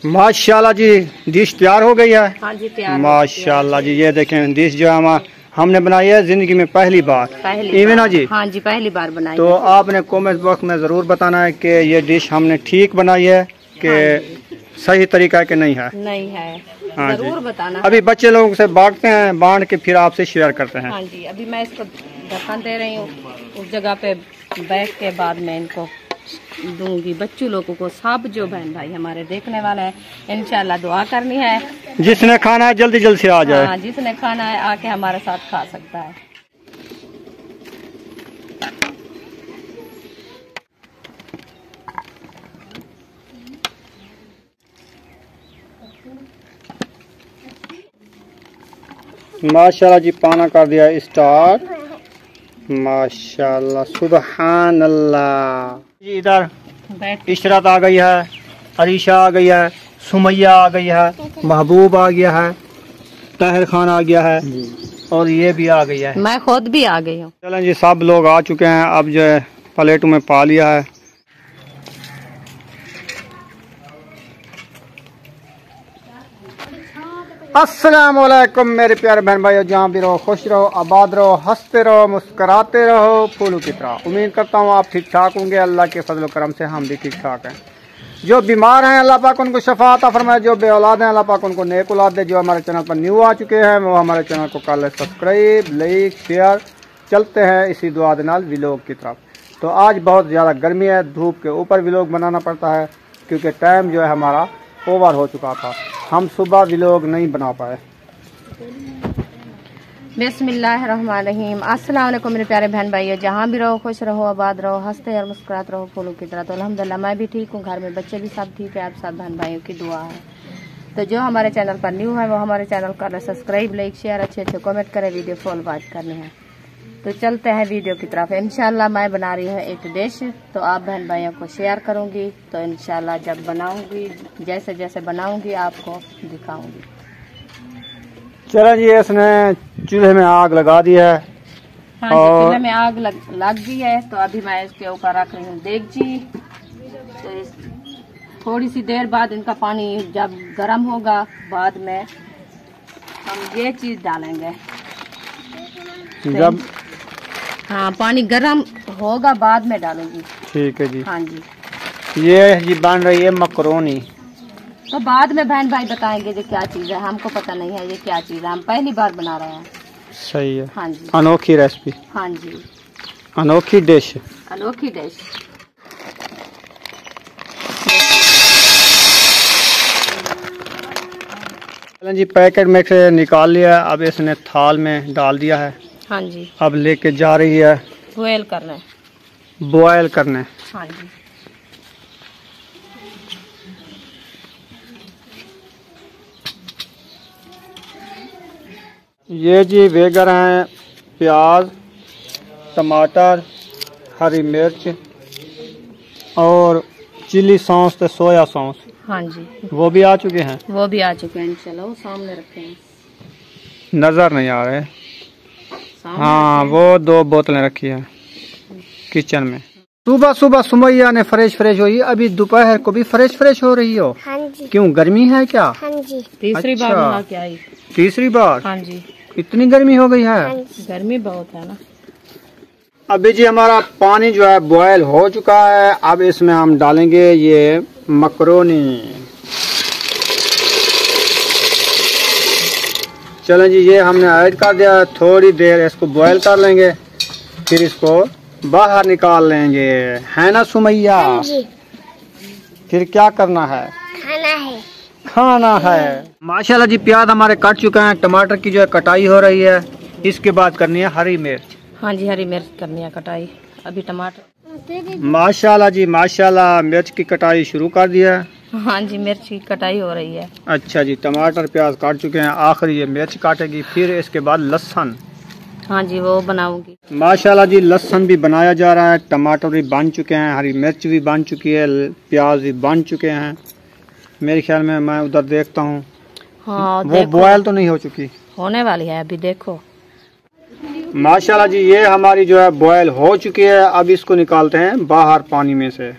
माशाल्लाह जी डिश तैयार हो गई है। हाँ जी तैयार। माशाल्लाह जी ये देखें डिश जो हमने बनाई है जिंदगी में पहली बार। इवेना जी? हाँ जी पहली बार बनाई। तो आपने कमेंट बॉक्स में जरूर बताना है कि ये डिश हमने ठीक बनाई है कि सही तरीका है कि नहीं है। नहीं है हाँ जरूर जी बताना। अभी बच्चे लोगों से बांटते हैं, बांट के फिर आपसे शेयर करते हैं। हाँ जी अभी मैं इसको ढक्कन दे रही हूँ, उस जगह पे बैठ के बाद मैं इनको दूंगी बच्चों लोगों को। सब जो बहन भाई हमारे देखने वाले हैं इंशाल्लाह दुआ करनी है। जिसने खाना है जल्दी जल्दी से आ जाए। हाँ जिसने खाना है आके हमारे साथ खा सकता है। माशाल्लाह जी पाना कर दिया स्टार्ट। माशाल्लाह सुबहान अल्लाह जी। इधर इशरत आ गई है, अरीशा आ गई है, सुमैया आ गई है, महबूब आ गया है, ताहिर खान आ गया है और ये भी आ गई है। मैं खुद भी आ गई हूँ। चलें जी सब लोग आ चुके हैं। अब जो है प्लेटों में पा लिया है। अस्सलाम वालेकुम मेरे प्यारे बहन भाइयों, जहाँ भी रहो खुश रहो, आबाद रहो, हंसते रहो, मुस्कराते रहो फूलों की तरह। उम्मीद करता हूँ आप ठीक ठाक होंगे। अल्लाह के फजल करम से हम भी ठीक ठाक हैं। जो बीमार हैं अल्लाह पाक उनको शफा अता फरमाए, जो बे औलाद हैं अल्लाह पाक उनको नेक औलाद दे। जो हमारे चैनल पर न्यू आ चुके हैं वो हमारे चैनल को कर ले सब्सक्राइब, लाइक, शेयर। चलते हैं इसी दुआ के नाल व्लॉग की तरफ। तो आज बहुत ज़्यादा गर्मी है, धूप के ऊपर व्लॉग बनाना पड़ता है क्योंकि टाइम जो है हमारा ओवर हो चुका था। हम सुबह व्लॉग नहीं बना पाए। बिस्मिल्लाहिर्रहमानिर्रहीम। अस्सलाम वालेकुम मेरे प्यारे बहन भाइयों, जहाँ भी रहो खुश रहो, आबाद रहो, हंसते और मुस्कुराते रहो फूलों की तरह। तो अल्हम्दुलिल्लाह मैं भी ठीक हूँ, घर में बच्चे भी सब ठीक है। आप सब बहन भाइयों की दुआ है। तो जो हमारे चैनल पर न्यू है वो हमारे चैनल को सब्सक्राइब, लाइक, शेयर, अच्छे अच्छे कमेंट करें, वीडियो फॉलो वॉच करनी है। तो चलते हैं वीडियो की तरफ। इंशाल्लाह मैं बना रही हूँ एक डिश, तो आप बहन भाइयों को शेयर करूँगी। तो इंशाल्लाह जब बनाऊँगी जैसे जैसे बनाऊँगी आपको दिखाऊँगी। चलो जी इसने चूल्हे में आग लगा दी है। हाँ जी चूल्हे में आग लग गई है। तो अभी मैं इसके ऊपर रख रही हूँ देगची। तो थोड़ी सी देर बाद इनका पानी जब गर्म होगा बाद में हम ये चीज डालेंगे। जब हाँ पानी गर्म होगा बाद में डालूंगी। ठीक है जी। हाँ जी ये जी बन रही है मकरोनी। तो बाद में बहन भाई बताएंगे ये क्या चीज है, हमको पता नहीं है ये क्या चीज है, हम पहली बार बना रहे हैं। सही है। हाँ जी अनोखी रेसिपी। हाँ जी अनोखी डिश। अनोखी डिश। चलें जी पैकेट में से निकाल लिया है। अब इसने थाल में डाल दिया है। हाँ जी अब लेके जा रही है बॉयल करना है। बॉयल करने। हाँ जी ये जी वेगर हैं प्याज, टमाटर, हरी मिर्च और चिली सॉस तो सोया सॉस। हाँ जी वो भी आ चुके हैं। वो भी आ चुके हैं इंशाल्लाह। वो सामने रखे हैं, नजर नहीं आ रहे। सामने हाँ वो 2 बोतलें रखी है किचन में। सुबह सुबह सुमैया ने फ्रेश हुई, अभी दोपहर को भी फ्रेश हो रही हो। हाँ जी। क्यों गर्मी है क्या? हाँ जी। तीसरी बार नहा के आई। तीसरी बार? हाँ जी इतनी गर्मी हो गई है। गर्मी बहुत है ना। अभी जी हमारा पानी जो है बॉयल हो चुका है। अब इसमें हम डालेंगे ये मकरोनी। चलें जी ये हमने ऐड कर दिया। थोड़ी देर इसको बॉयल कर लेंगे फिर इसको बाहर निकाल लेंगे, है ना सुमैया? हाँ जी। फिर क्या करना है? खाना है। माशाल्लाह जी प्याज हमारे कट चुके हैं। टमाटर की जो है कटाई हो रही है। इसके बाद करनी है हरी मिर्च। हाँ जी हरी मिर्च करनी है कटाई। अभी टमाटर। माशाल्लाह जी माशाल्लाह मिर्च की कटाई शुरू कर दिया है। हाँ जी मिर्च की कटाई हो रही है। अच्छा जी टमाटर प्याज काट चुके हैं। आखिर ये मिर्च काटेगी, फिर इसके बाद लहसुन। हाँ जी वो बनाऊंगी। माशाल्लाह जी लहसुन भी बनाया जा रहा है, टमाटर भी बन चुके हैं, हरी मिर्च भी बन चुकी है, प्याज भी बन चुके हैं। मेरे ख्याल में मैं उधर देखता हूँ। हाँ वो बॉयल तो नहीं हो चुकी? होने वाली है अभी देखो। माशाल्लाह जी ये हमारी जो है बॉयल हो चुकी है। अब इसको निकालते हैं बाहर पानी में से।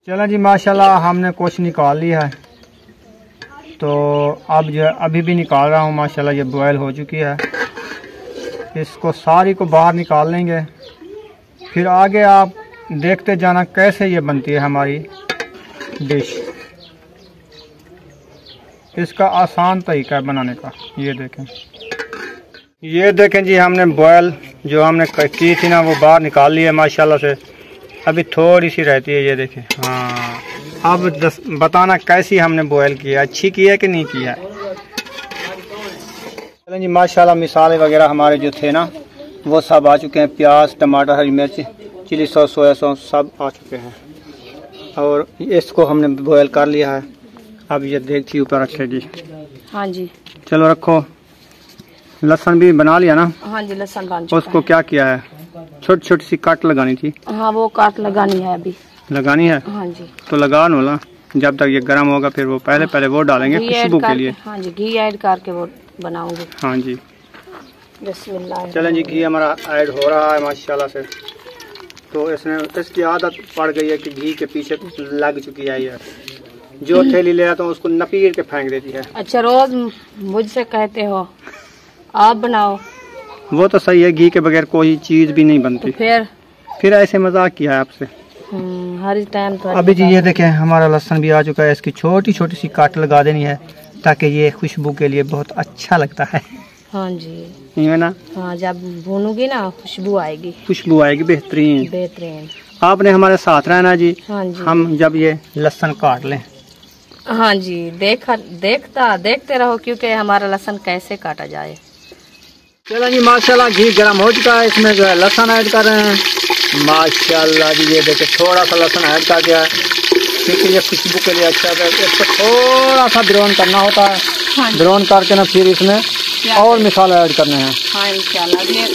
चलो जी माशाल्लाह हमने कुछ निकाल लिया है। तो अब जो अभी भी निकाल रहा हूँ माशाल्लाह, ये बॉयल हो चुकी है। इसको सारी को बाहर निकाल लेंगे, फिर आगे आप देखते जाना कैसे ये बनती है हमारी डिश। इसका आसान तरीका है बनाने का। ये देखें जी, हमने बॉयल जो हमने की थी ना वो बाहर निकाल ली है माशाल्लाह से। अभी थोड़ी सी रहती है, ये देखें। हाँ, अब बताना कैसी हमने बॉयल की है, अच्छी की है कि नहीं की है। चलें जी, माशाल्लाह मिसाले वगैरह हमारे जो थे ना वो सब आ चुके हैं। प्याज, टमाटर, हरी मिर्च, चिली सॉस, सोया सॉस सब आ चुके हैं और इसको हमने बॉयल कर लिया है। अब ये देखिए ऊपर रखेगी। हाँ जी, चलो रखो। लहसुन भी बना लिया ना? हाँ जी, लहसुन बन चुका उसको क्या किया है? छोटी छोटी सी काट लगानी थी। हाँ, वो काट लगानी है अभी। लगानी है? हाँ जी। तो लगा लो ना, जब तक ये गर्म होगा फिर वो पहले वो डालेंगे खुशबू के लिए। हाँ जी, घी ऐड करके वो बनाऊंगी। हाँ जी, बिस्मिल्लाह। चलें जी, घी हमारा ऐड हो रहा है माशाल्लाह से। तो इसकी आदत पड़ गई है कि घी के पीछे लग चुकी है। ये जो थैली ले आता हूँ उसको नपीर के फेंक देती है। अच्छा, रोज मुझसे कहते हो आप बनाओ। वो तो सही है, घी के बगैर कोई चीज भी नहीं बनती। तो फिर ऐसे मजाक किया है आपसे। हर टाइम तो। अभी जी ये देखें, हमारा लहसुन भी आ चुका है। इसकी छोटी छोटी सी काट लगा देनी है ताकि ये खुशबू के लिए बहुत अच्छा लगता है। हाँ जी, है ना? हाँ, जब भूनूंगी ना खुशबू आएगी बेहतरीन। बेहतरीन। आपने हमारे साथ रहना जी। हाँ जी, हम जब ये लहसुन काट लें। हाँ जी, देखते रहो क्योंकि हमारा लहसुन कैसे काटा जाए। चलो जी, माशाल्लाह घी गर्म हो चुका है। इसमें जो है लहसुन ऐड कर रहे हैं। माशाल्लाह जी, ये देखिए थोड़ा सा लहसुन ऐड कर दिया है क्योंकि ये खुशबू के लिए अच्छा है। इसको थोड़ा सा ब्राउन करना होता है। हाँ, ब्राउन करके ना फिर इसमें और मसाले ऐड करने हैं। हाँ, इंशाल्लाह ये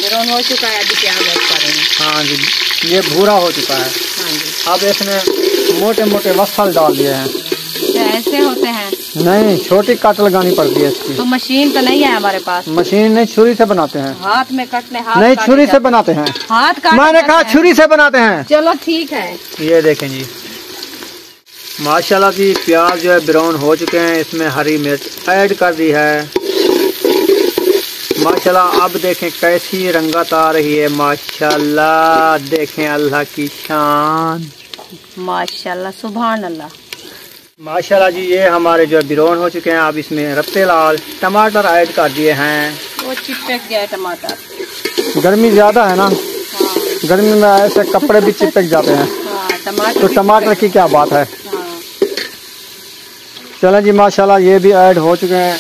ब्राउन हो चुका है, अभी प्याज ऐड करेंगे। हाँ जी, ये भूरा हो चुका है। हाँ जी, अब इसमें मोटे मोटे वसल डाल दिए हैं। ऐसे होते हैं? नहीं, छोटी काट लगानी पड़ती है इसकी। तो मशीन तो नहीं है हमारे पास। मशीन नहीं, छुरी से बनाते हैं। हाथ में कटने, हाथ नहीं, छुरी से बनाते हैं। हाथ काट, मैंने कहा छुरी से बनाते हैं। चलो ठीक है। ये देखें जी, माशाल्लाह जी, प्याज जो है ब्राउन हो चुके हैं। इसमें हरी मिर्च ऐड कर दी है माशाल्लाह। अब देखें कैसी रंगत आ रही है माशाल्लाह। देखें अल्लाह की शान, माशाल्लाह, सुभान अल्लाह। माशाल्लाह जी, ये हमारे जो ब्राउन हो चुके हैं। अब इसमें रत्ते लाल टमाटर ऐड कर दिए हैं। वो चिपक गया टमाटर। गर्मी ज्यादा है ना? हाँ। गर्मी में ऐसे कपड़े भी चिपक जाते हैं। हाँ, टमाटर तो टमाटर की क्या बात है। हाँ। चलें जी, माशाल्लाह ये भी ऐड हो चुके हैं।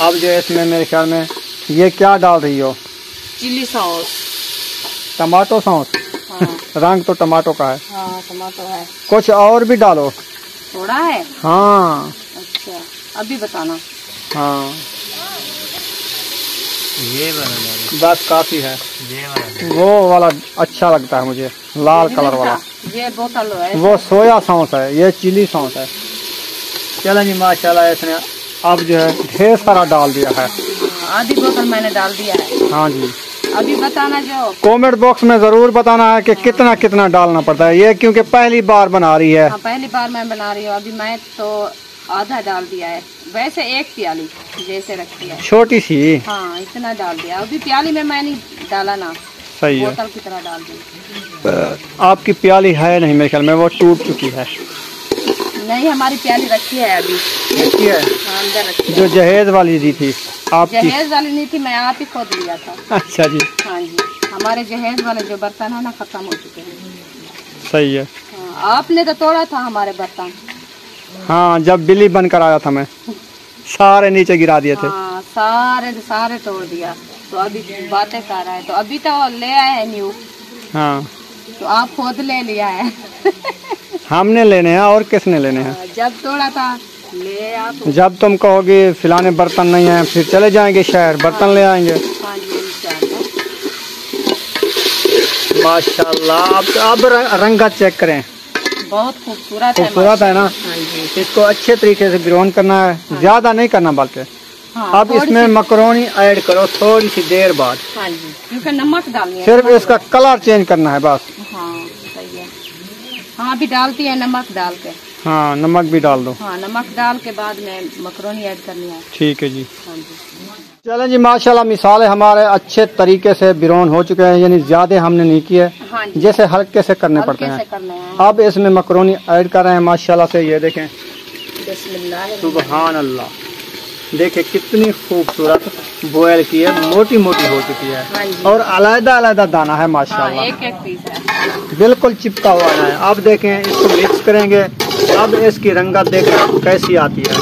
अब जो इसमें मेरे ख्याल में ये क्या डाल रही हो? Chilli sauce, tomato sauce. हाँ। रंग तो टमाटो का है। हाँ, टमाटो है। कुछ और भी डालो। थोड़ा है? हाँ। अच्छा, अभी बताना। हाँ, ये वाला बस काफी है। ये वाला वो वाला अच्छा लगता है मुझे, लाल कलर वाला। ये बोतल है, वो सोया सॉस है, ये चिली सॉस है। चलें जी, माशाल्लाह इसने अब जो है ढेर सारा डाल दिया है। आधी बोतल मैंने डाल दिया है। हाँ जी, अभी बताना जो कमेंट बॉक्स में जरूर बताना है कि कितना कितना डालना पड़ता है। ये क्योंकि पहली बार बना रही है। हाँ, पहली बार मैं बना रही हूँ। अभी मैं तो आधा डाल दिया है, वैसे एक प्याली जैसे रखती है, छोटी सी। हाँ, इतना डाल दिया। अभी प्याली में मैंने डाला ना, सही है। बोतल की तरह डाल दी। आपकी प्याली है नहीं मेरे ख्याल में, वो टूट चुकी है। नहीं, हमारी प्याली रखी है अभी। रखी है? हाँ, अंदर रखी जो है। जहेज वाली दी थी आपकी? जहेज वाली नहीं थी, मैं आप ही खोद लिया था। अच्छा जी। हाँ जी, हमारे जहेज वाले जो बर्तन है ना खत्म हो चुके हैं। सही है। हाँ, आपने तो तोड़ा था हमारे बर्तन। हाँ, जब बिल्ली बनकर आया था मैं, सारे नीचे गिरा दिए थे। हाँ, सारे तोड़ दिया। तो अभी बातें कर रहा है, तो अभी तो ले आए हैं न्यू। हाँ, तो आप खुद ले लिया है। हमने लेने हैं और किसने लेने हैं? जब तोड़ा था ले आप। जब तुम कहोगे फिलाने बर्तन नहीं है, फिर चले जाएंगे शहर, बर्तन ले आएंगे। हाँ जी, इंशाल्लाह। माशाल्लाह। अब रंगत चेक करें, बहुत खूबसूरत है। खूबसूरत है ना? हाँ जी। इसको अच्छे तरीके से ब्राउन करना है, ज्यादा नहीं करना बल्कि। हाँ, अब इसमें मकरोनी ऐड करो थोड़ी सी देर बाद। हाँ जी, क्योंकि नमक डालनी है। सिर्फ इसका कलर चेंज करना है बस। हाँ, सही है। हाँ, अभी डालती है नमक डाल के। हाँ, नमक भी डाल दो। हाँ, नमक डाल के बाद में मकरोनी ऐड करनी है। ठीक है जी। हाँ जी। चलें जी, माशाल्लाह मिसाले हमारे अच्छे तरीके से बिरौन हो चुके हैं, यानी ज्यादा हमने नहीं किए, हाँ जी। जैसे हल्के से करने पड़ते हैं। करने हैं। अब इसमें मकरोनी ऐड कर रहे हैं माशाल्लाह से। ये देखें, बिस्मिल्लाह। सुबहान अल्लाह, देखिए कितनी खूबसूरत बॉयल की है, मोटी मोटी हो चुकी है। हाँ जी। और अलग अलग दाना है माशाल्लाह। हाँ, एक एक पीस है, बिल्कुल चिपका हुआ है। अब देखें, इसको मिक्स करेंगे। अब इसकी रंगत देखें कैसी आती है।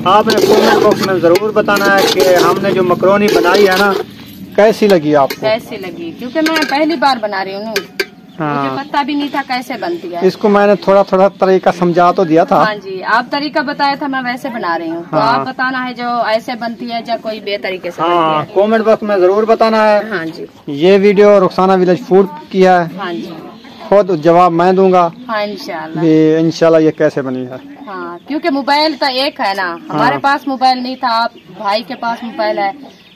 आपने कमेंट बॉक्स में जरूर बताना है कि हमने जो मकरोनी बनाई है ना, कैसी लगी आपको। कैसी लगी, क्योंकि मैं पहली बार बना रही हूँ। हाँ। मुझे पता भी नहीं था कैसे बनती है। इसको मैंने थोड़ा थोड़ा तरीका समझा तो दिया था। हाँ जी, आप तरीका बताया था, मैं वैसे बना रही हूँ। तो हाँ। आप बताना है जो ऐसे बनती है या कोई बे तरीके से हाँ, बनती है। कमेंट बॉक्स में जरूर बताना है। हाँ जी। ये वीडियो रुखसाना विलेज फूड की है। हाँ जी। खुद जवाब मैं दूंगा हाँ, इंशाल्लाह। भी इंशाल्लाह ये कैसे बनी है। हाँ, क्योंकि मोबाइल तो एक है ना, हमारे हाँ। पास मोबाइल नहीं था, आप भाई के पास मोबाइल है,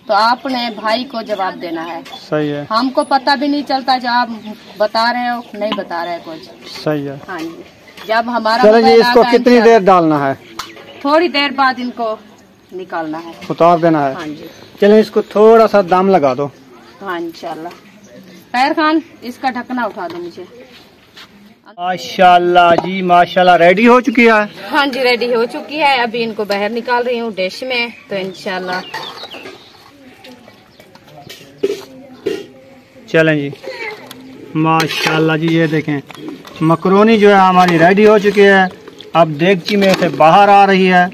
तो आपने भाई को जवाब देना है। सही है। हमको पता भी नहीं चलता जब आप बता रहे हो, नहीं बता रहे कुछ। सही है। हाँ जी, जब हमारा चलो जी, मोबाइल इसको आगा कितनी इंशाल्लाह, देर डालना है? थोड़ी देर बाद इनको निकालना है। उतार देना है। हाँ जी। चलो इसको थोड़ा सा दम लगा दो। हाँ, इंशाल्लाह। खैर खान, इसका ढक्कना उठा दो मुझे। माशाल्लाह जी, माशाल्लाह रेडी हो चुकी है। हाँ जी, रेडी हो चुकी है। अभी इनको बाहर निकाल रही हूँ डिश में, तो इंशाल्लाह। चलें जी, माशाल्लाह जी, ये देखें मकरोनी जो है हमारी रेडी हो चुकी है। अब देगची में से बाहर आ रही है।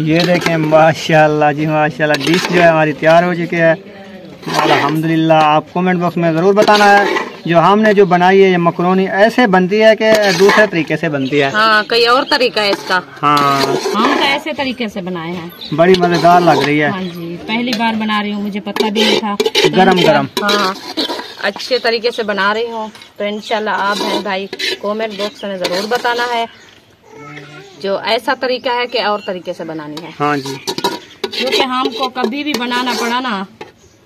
ये देखें माशाल्लाह जी, माशाल्लाह डिश जो है हमारी तैयार हो चुकी है। अल्हम्दुलिल्लाह। आप कमेंट बॉक्स में ज़रूर बताना है जो हमने जो बनाई है ये मकरोनी ऐसे बनती है कि दूसरे तरीके से बनती है। हाँ, कई और तरीका है इसका। हाँ, हम तो ऐसे तरीके से बनाए हैं। बड़ी मजेदार लग रही है। हाँ जी, पहली बार बना रही हूँ, मुझे पता भी नहीं था। गरम गरम। हाँ, अच्छे तरीके से बना रही हूँ। तो इंशाल्लाह आप बहन भाई कमेंट बॉक्स में जरूर बताना है जो ऐसा तरीका है कि और तरीके से बनानी है। हाँ जी, क्योंकि हमको कभी भी बनाना पड़ा ना,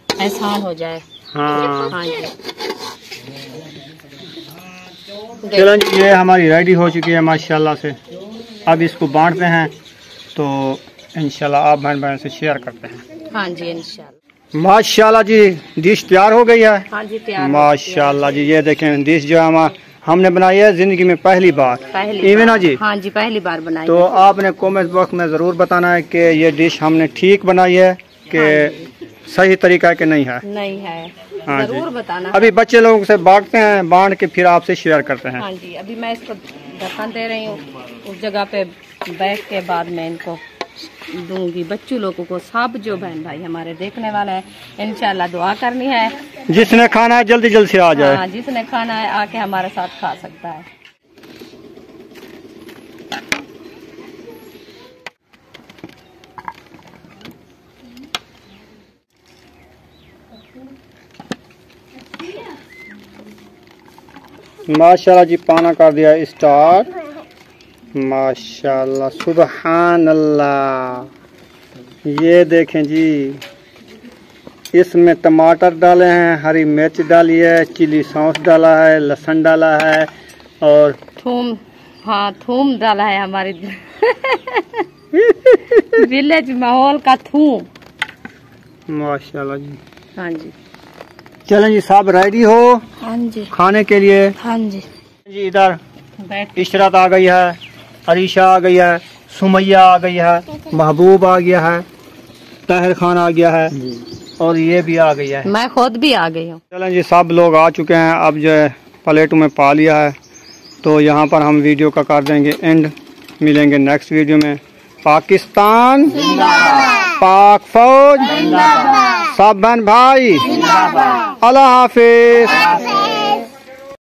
आसान हो जाए। हाँ। हाँ जी। चलो जी, ये हमारी रेडी हो चुकी है माशाल्लाह से। अब इसको बांटते हैं तो इंशाल्लाह आप बहन बहन से शेयर करते हैं। हाँ जी, इंशाल्लाह। माशाल्लाह जी, डिश तैयार हो गई है। हाँ जी, तैयार। माशाल्लाह जी, ये देखें डिश जो है हमने बनाई है जिंदगी में पहली बार। इवेना जी। हाँ जी, पहली बार बनाई। तो आपने कमेंट बॉक्स में जरूर बताना है कि ये डिश हमने ठीक बनाई है कि सही तरीका है कि नहीं है। नहीं है, हाँ जी, जरूर बताना। अभी बच्चे लोगों से बांटते हैं, बांट के फिर आपसे शेयर करते हैं। हाँ जी, अभी मैं इसको ढक्कन दे रही हूँ। उस जगह पे बैठ के बाद मैं इनको दूंगी बच्चों लोगों को। सब जो बहन भाई हमारे देखने वाले हैं, इंशाल्लाह दुआ करनी है। जिसने खाना है जल्दी जल्दी से आ जाए। हाँ, जिसने खाना है आके हमारे साथ खा सकता है। माशाल्लाह जी, पाना कर दिया स्टार्ट। माशाल्लाह, सुबहान अल्लाह। ये देखें जी, इसमें टमाटर डाले हैं, हरी मिर्च डाली है, चिली सॉस डाला है, लहसुन डाला है और थूम। हाँ, थूम डाला है हमारे विलेज माहौल का थूम। माशाल्लाह जी। हाँ जी। चलें जी, सब रेडी हो हाँ जी। खाने के लिए। हाँ जी। जी, इधर बैठ। इशरत आ गई है, अरीशा आ गई है, सुमैया आ गई है, महबूब आ गया है, ताहिर खान आ गया है और ये भी आ गई है। मैं खुद भी आ गई हूँ। चलें जी, सब लोग आ चुके हैं। अब जो है प्लेटों में पा लिया है, तो यहाँ पर हम वीडियो का कर देंगे एंड। मिलेंगे नेक्स्ट वीडियो में। पाकिस्तान पाक फौज सब बहन भाई, अल्लाह हाफिज।